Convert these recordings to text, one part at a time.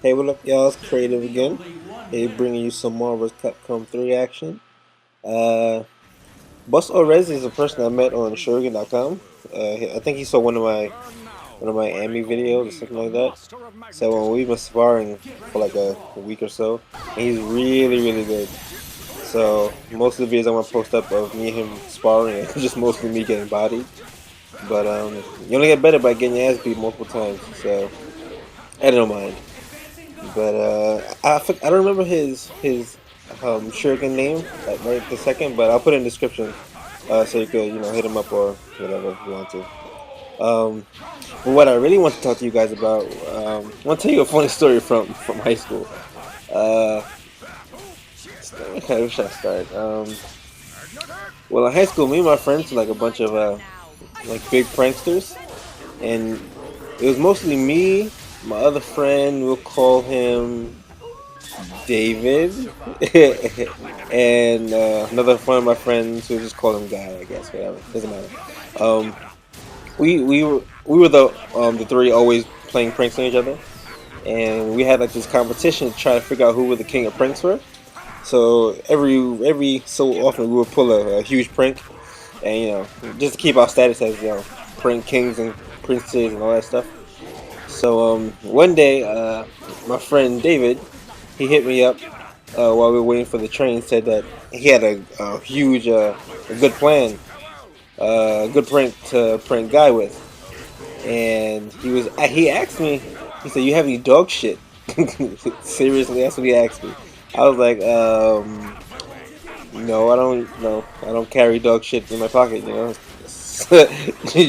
Hey, what up, y'all? It's Kreative again. Hey, bringing you some more of Capcom 3 action. Uh, Boss Orez is a person I met on Shogun.com. I think he saw one of my Ami videos or something like that. So we've been sparring for like a week or so, and he's really good. So most of the videos I'm gonna post up of me and him sparring and just mostly me getting bodied. But you only get better by getting your ass beat multiple times. So I don't mind. But I don't remember his Shuriken name right this second, but I'll put it in the description so you could hit him up or whatever if you want to. Um, but what I really want to talk to you guys about, I want to tell you a funny story from high school. Uh, okay, where should I start? Well, in high school, me and my friends were like a bunch of like big pranksters, and it was mostly me, my other friend. We'll call him David, and another one of my friends who just call him Guy, I guess, whatever, doesn't matter. Um, we were the three always playing pranks on each other, and we had like this competition to try to figure out who were the king of pranks were. So every so often we would pull a huge prank, and just to keep our status as prank kings and princes and all that stuff. So one day, my friend David, he hit me up while we were waiting for the train. Said that he had a huge, a good plan, a good prank to prank Guy with, and he asked me. He said, "You have any dog shit?" Seriously, that's what he asked me. I was like, "No, I don't. No, I don't carry dog shit in my pocket. You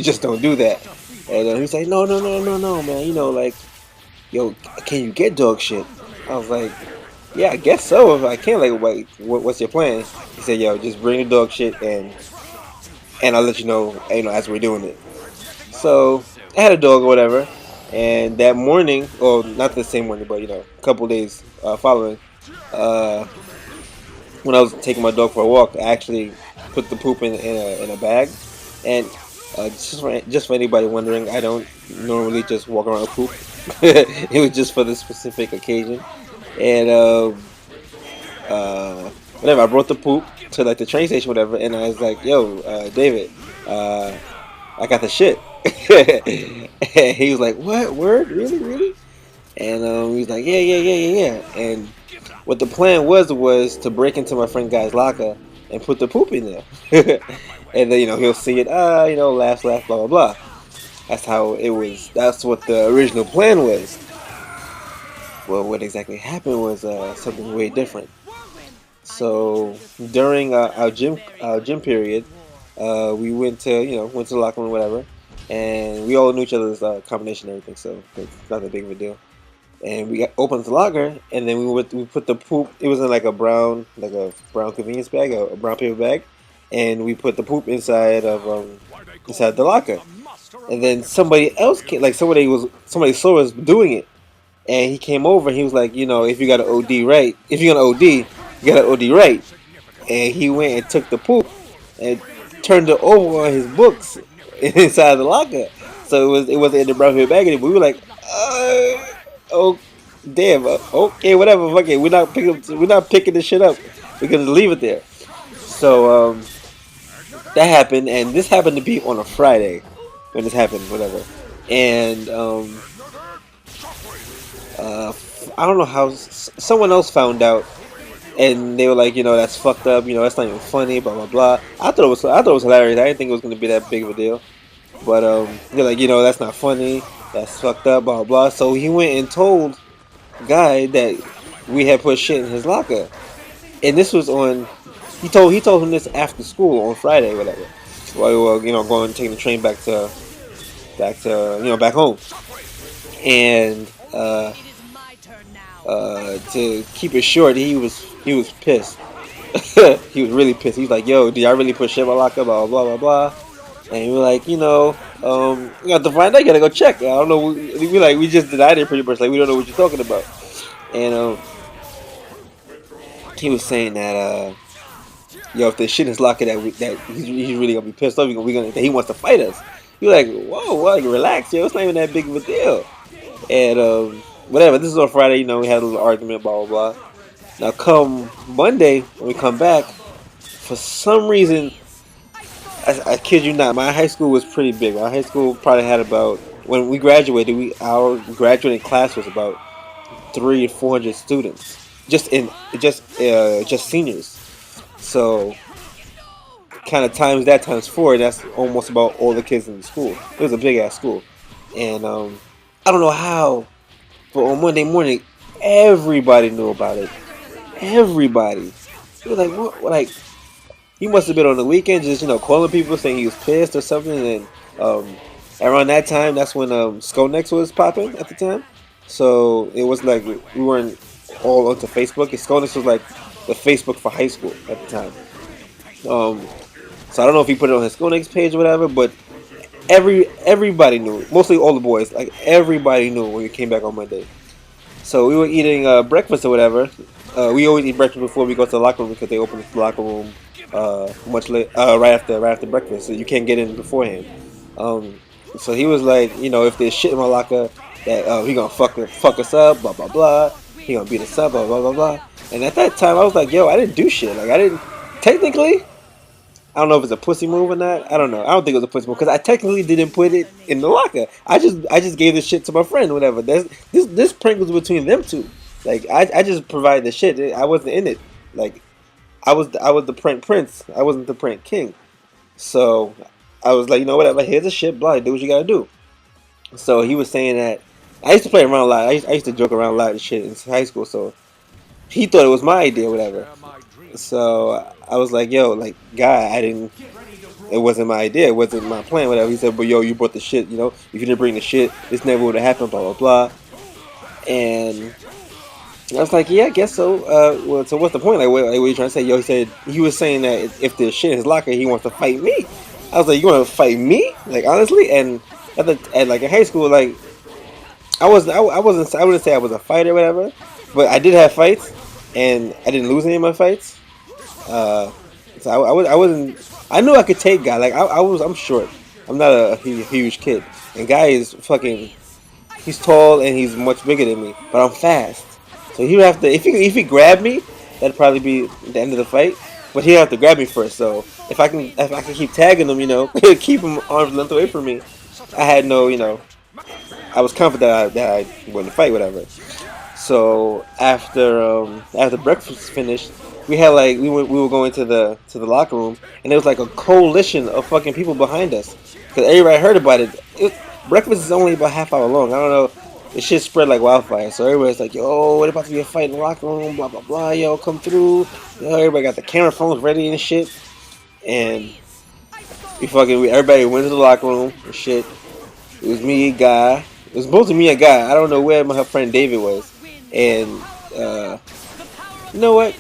just don't do that." And he's like, "No, man. Like, yo, can you get dog shit?" I was like, "Yeah, I guess so. If I can, like, what's your plan?" He said, "Yo, just bring the dog shit and I'll let you know, as we're doing it." So I had a dog or whatever, and that morning, or not the same morning, but a couple days following, uh, when I was taking my dog for a walk, I actually put the poop in a bag, and just for anybody wondering, I don't normally just walk around with poop. It was just for this specific occasion, and whatever. I brought the poop to like the train station, whatever, and I was like, "Yo, David, uh, I got the shit." And he was like, "What? Word? Really, really?" And he was like, "Yeah." And what the plan was to break into my friend guy's locker and put the poop in there, and then he'll see it. Laugh, blah blah blah. That's how it was. That's what the original plan was. Well, what exactly happened was something way different. So during our gym period, we went to the locker room, whatever, and we all knew each other's combination and everything, so it's not that big of a deal. And we opened the locker, and then we put the poop. It was in like a brown convenience bag, a brown paper bag, and we put the poop inside the locker. And then somebody else came, like somebody saw us doing it, and he came over. And he was like, if you got an OD right, if you're gonna OD, you got to OD right. And he went and took the poop and turned it over on his books inside the locker. So it wasn't in the brown paper bag anymore. We were like, oh damn, okay, whatever, fuck it. We're not picking this shit up. We're gonna leave it there. So that happened, and this happened to be on a Friday when this happened, whatever. And uh, I don't know how someone else found out, and they were like, that's fucked up. That's not even funny. Blah blah blah. I thought it was hilarious. I didn't think it was gonna be that big of a deal. But they're like, that's not funny. That's fucked up. Blah blah. So he went and told Guy that we had put shit in his locker, and this was on. He told him this after school on Friday, whatever. While we were going taking the train back home, and to keep it short, he was pissed. He was really pissed. He was like, "Yo, did I really put shit in my locker?" Blah blah blah blah. And we were like, you got to find out. You gotta go check. I don't know. We just denied it pretty much. Like we don't know what you're talking about. And he was saying that if the shit is locker that he's really gonna be pissed off. That he wants to fight us. You're like, whoa, well, you relax, yo. It's not even that big of a deal. And whatever. This is on Friday. We had a little argument. Blah blah blah. Now come Monday when we come back, for some reason, I kid you not, my high school was pretty big. My high school probably had about, when we graduated, our graduating class was about 300 or 400 students, just seniors. So kind of times that times four, that's almost about all the kids in the school. It was a big ass school, and I don't know how, but on Monday morning, everybody knew about it. Everybody. It was like, what? Like, he must have been on the weekend, just calling people saying he was pissed or something. And around that time, that's when Skonex was popping at the time. So it was like we weren't all onto Facebook. Skonex was like the Facebook for high school at the time. Um, so I don't know if he put it on his Skonex page or whatever, but everybody knew. Mostly all the boys, like everybody knew when we came back on Monday. So we were eating breakfast or whatever. We always eat breakfast before we go to the locker room because they open the locker room much late, right after breakfast, so you can't get in beforehand. Um, so he was like, if there's shit in my locker that he gonna fuck us up, blah blah blah. He gonna beat us up, blah blah blah blah. And at that time, I was like, yo, I didn't do shit. Like I didn't technically. I don't know if it's a pussy move or not. I don't know. I don't think it was a pussy move because I technically didn't put it in the locker. I just gave this shit to my friend, or whatever. This prank was between them two. Like I just provided the shit. I wasn't in it. Like I was the prank prince. I wasn't the prank king. So I was like, whatever. Here's the shit. Blah. Do what you gotta do. So he was saying that I used to play around a lot. I used to joke around a lot and shit in high school. So he thought it was my idea, or whatever. So I was like, yo, like, guy, I didn't. It wasn't my idea. It wasn't my plan. Whatever. He said, but yo, you brought the shit. If you didn't bring the shit, this never would have happened. Blah blah blah. And I was like, yeah, I guess so. Well, so what's the point? Like, what are you trying to say? Yo, he was saying that if there's shit in his locker, he wants to fight me. I was like, you want to fight me? Like, honestly, and like in high school, like I wouldn't say I was a fighter or whatever, but I did have fights, and I didn't lose any of my fights. Uh, so I wasn't. I knew I could take guy. Like I'm short. I'm not a huge kid, and guy is fucking. He's tall and he's much bigger than me, but I'm fast. So he would have to. If he grabbed me, that'd probably be the end of the fight. But he'd have to grab me first. So if I can keep tagging him, keep him arm's length away from me. I had no, I was confident that I wouldn't fight, whatever. So after breakfast finished, we had like we were going to the locker room, and there was like a coalition of fucking people behind us because everybody heard about it. Breakfast is only about half hour long. I don't know. It shit spread like wildfire. So everybody's like, yo, what about to be a fight in the locker room? Blah blah blah. Yo, come through. Everybody got the camera phones ready and shit. And everybody went to the locker room and shit. It was me, guy. It was supposed to be me, a guy. I don't know where my friend David was. And you know what?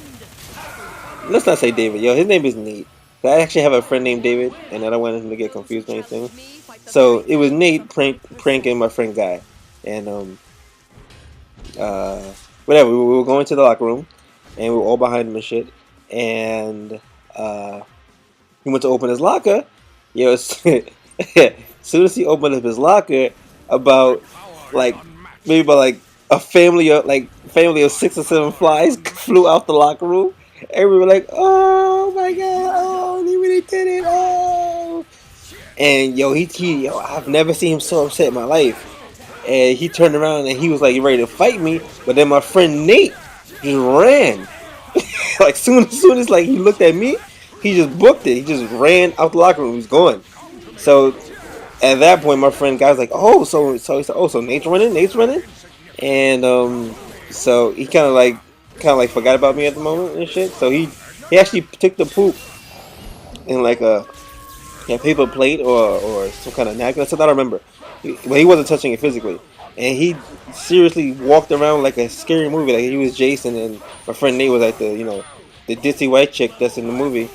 Let's not say David. Yo, his name is Nate. I actually have a friend named David, and I don't want him to get confused or anything. So it was Nate pranking my friend Guy, and uh, whatever. We were going to the locker room, and we were all behind him and shit. And he went to open his locker. Yo, as soon as he opened up his locker, about like maybe about like a family of 6 or 7 flies flew out the locker room. Everyone were like, "Oh my god! Oh, they really did it! Oh!" And yo, I've never seen him so upset in my life. And he turned around and he was like ready to fight me, but then my friend Nate just ran. Like soon as like he looked at me, he just booked it. He just ran out the locker room. He was gone. So at that point, my friend guy was like, "Oh, so he said, oh, so Nate's running," and so he kind of like forgot about me at the moment and shit. So he actually took the poop in like a paper plate or some kind of napkin. I don't remember, but he wasn't touching it physically. And he seriously walked around like a scary movie, like he was Jason, and my friend Nate was like the ditzy white chick that's in the movie.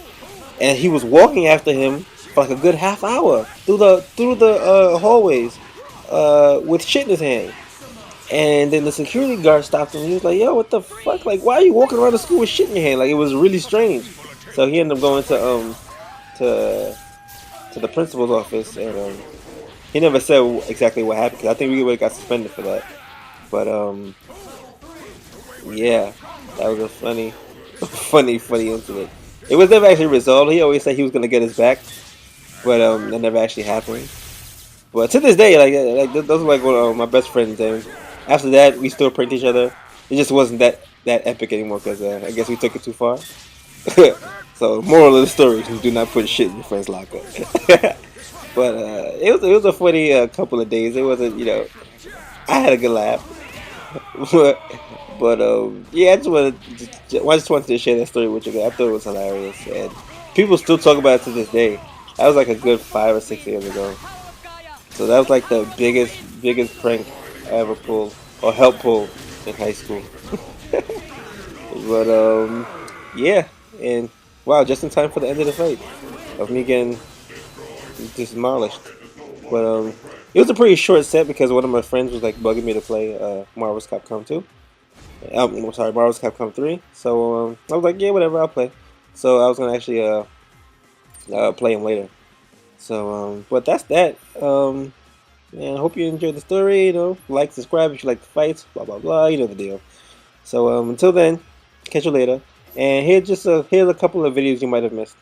And he was walking after him for like a good half hour through the hallways with shit in his hand. And then the security guard stopped him. He was like, "Yo, what the fuck? Like, why are you walking around the school with shit in your hand?" Like, it was really strange. So he ended up going to to the principal's office, and he never said exactly what happened. Cause I think we would have got suspended for that. But yeah, that was a funny, funny incident. It was never actually resolved. He always said he was gonna get his back, but that never actually happened. But to this day, those are like one of my best friends. And after that, we still pranked each other. It just wasn't that epic anymore because I guess we took it too far. So, moral of the story: do not put shit in your friend's locker. But it was a funny couple of days. It wasn't, I had a good laugh. But yeah, I just wanted to share that story with you guys. I thought it was hilarious, and people still talk about it to this day. That was like a good 5 or 6 years ago. So that was like the biggest prank I ever pulled or helped pull in high school. But yeah, and wow, just in time for the end of the fight of me getting demolished. But it was a pretty short set because one of my friends was like bugging me to play Marvel's Capcom 2. I'm sorry, Marvel's Capcom 3. So I was like, yeah, whatever, I'll play. So I was gonna actually play him later. So but that's that. And I hope you enjoyed the story. Like, subscribe if you like the fights. Blah blah blah. You know the deal. So until then, catch you later. And here's a couple of videos you might have missed.